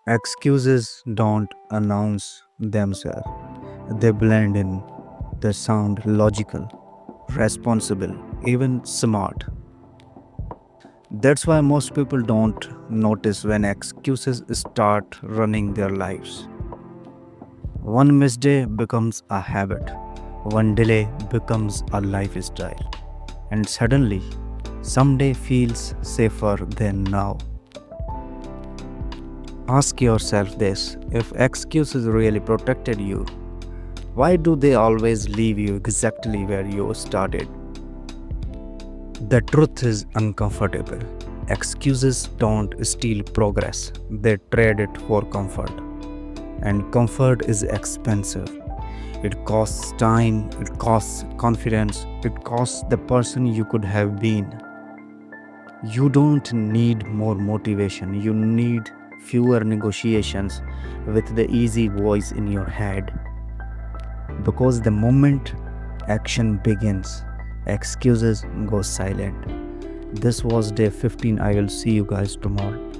Excuses don't announce themselves, they blend in. They sound logical, responsible, even smart. That's why most people don't notice when excuses start running their lives. One missed day becomes a habit, one delay becomes a lifestyle, and suddenly, someday feels safer than now. Ask yourself this: if excuses really protected you, why do they always leave you exactly where you started? The truth is uncomfortable. Excuses don't steal progress, they trade it for comfort. And comfort is expensive. It costs time, it costs confidence, it costs the person you could have been. You don't need more motivation, you need fewer negotiations with the easy voice in your head. Because the moment action begins, excuses go silent. This was day 15. I will see you guys tomorrow.